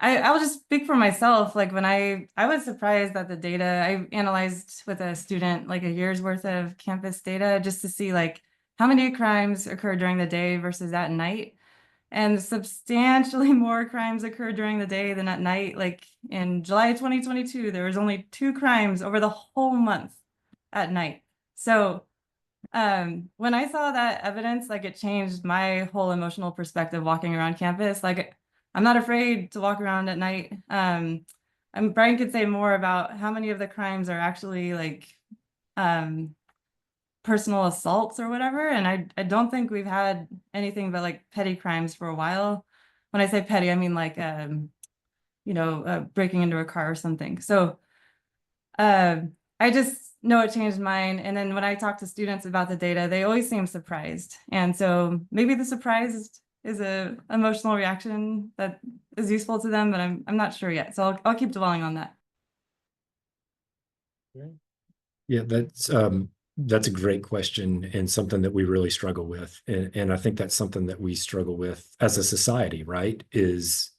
I'll just speak for myself. Like when I was surprised at the data. I analyzed with a student like a year's worth of campus data just to see like how many crimes occur during the day versus at night. And substantially more crimes occurred during the day than at night. Like in July 2022, there was only 2 crimes over the whole month at night. So when I saw that evidence, like it changed my whole emotional perspective walking around campus. Like I'm not afraid to walk around at night. And Brian could say more about how many of the crimes are actually like personal assaults or whatever. And I don't think we've had anything but like petty crimes for a while. When I say petty, I mean like breaking into a car or something. So I just know it changed mine. And then when I talk to students about the data, they always seem surprised. And so maybe the surprise is a emotional reaction that is useful to them, but I'm not sure yet. So I'll keep dwelling on that. Yeah, that's a great question and something that we really struggle with. And I think that's something that we struggle with as a society, right? Is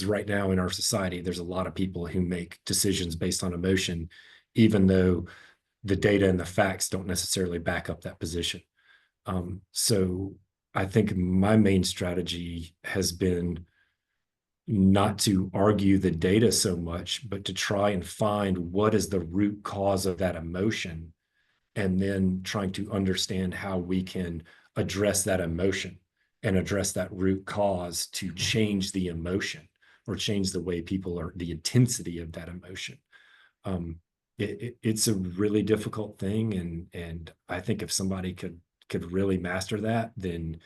right now in our society, there's a lot of people who make decisions based on emotion, even though the data and the facts don't necessarily back up that position. So I think my main strategy has been not to argue the data so much, but to try and find what is the root cause of that emotion, and then trying to understand how we can address that emotion and address that root cause to change the emotion or change the way people are, the intensity of that emotion. It's a really difficult thing, and I think if somebody could really master that, then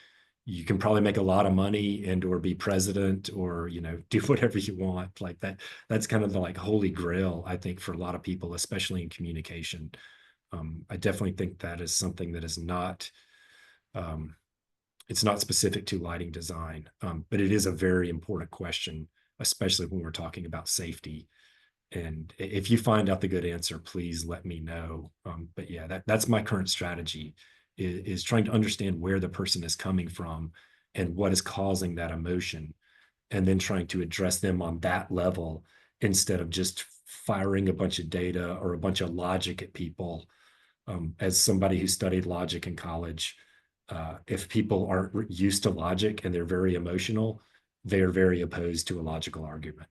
you can probably make a lot of money and or be president or do whatever you want like that. That's kind of the like holy grail, I think, for a lot of people, especially in communication. I definitely think that is something that is not it's not specific to lighting design, but it is a very important question, especially when we're talking about safety. And if you find out the good answer, please let me know. But yeah, that's my current strategy is trying to understand where the person is coming from and what is causing that emotion, and then trying to address them on that level instead of just firing a bunch of data or a bunch of logic at people. As somebody who studied logic in college, if people aren't used to logic and they're very emotional, they are very opposed to a logical argument.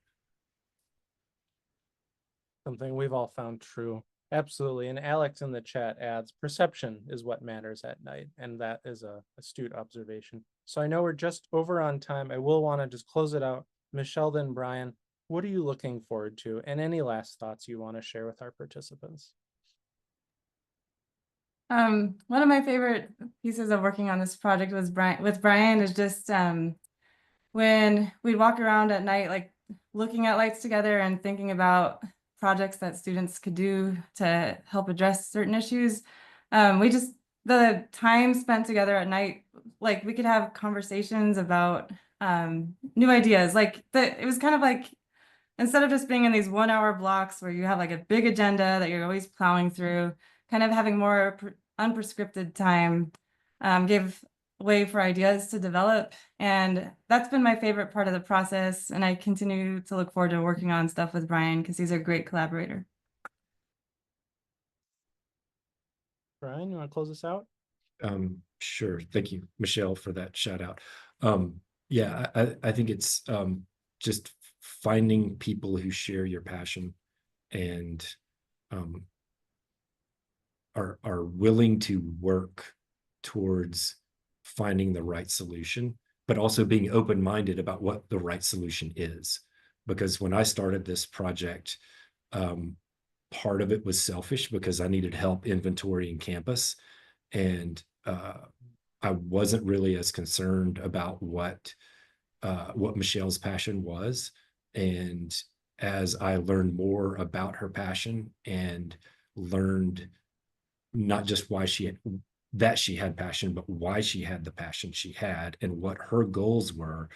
Something we've all found true. Absolutely. And Alex in the chat adds, perception is what matters at night. And that is a astute observation. So I know we're just over on time. I will want to just close it out. Michelle, then Brian, what are you looking forward to? And any last thoughts you want to share with our participants? One of my favorite pieces of working on this project was Brian is just when we'd walk around at night, like looking at lights together and thinking about projects that students could do to help address certain issues. The time spent together at night, like we could have conversations about new ideas. Like it was kind of like, instead of just being in these 1-hour blocks where you have like a big agenda that you're always plowing through, kind of having more unprescripted time gave way for ideas to develop. And that's been my favorite part of the process. And I continue to look forward to working on stuff with Brian because he's a great collaborator. Brian, you want to close us out? Sure. Thank you, Michelle, for that shout out. Yeah, I think it's just finding people who share your passion and are willing to work towards finding the right solution, but also being open-minded about what the right solution is. Because when I started this project, part of it was selfish because I needed help inventorying campus, and I wasn't really as concerned about what Michelle's passion was. And as I learned more about her passion and learned not just why she had passion, but why she had the passion she had and what her goals were,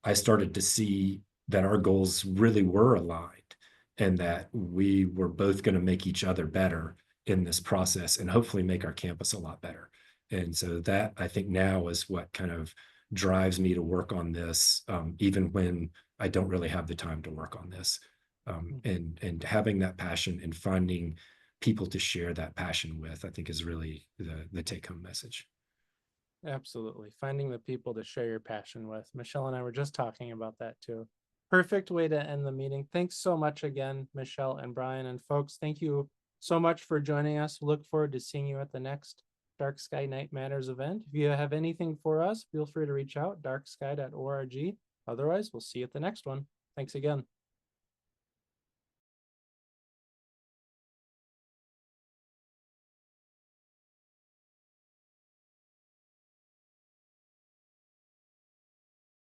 I started to see that our goals really were aligned and that we were both going to make each other better in this process and hopefully make our campus a lot better. And so that, I think, now is what kind of drives me to work on this, even when I don't really have the time to work on this. And having that passion and finding people to share that passion with, I think, is really the take-home message. Absolutely. Finding the people to share your passion with. Michelle and I were just talking about that too. Perfect way to end the meeting. Thanks so much again, Michelle and Brian. And folks, thank you so much for joining us. Look forward to seeing you at the next Dark Sky Night Matters event. If you have anything for us, feel free to reach out, darksky.org. Otherwise, we'll see you at the next one. Thanks again.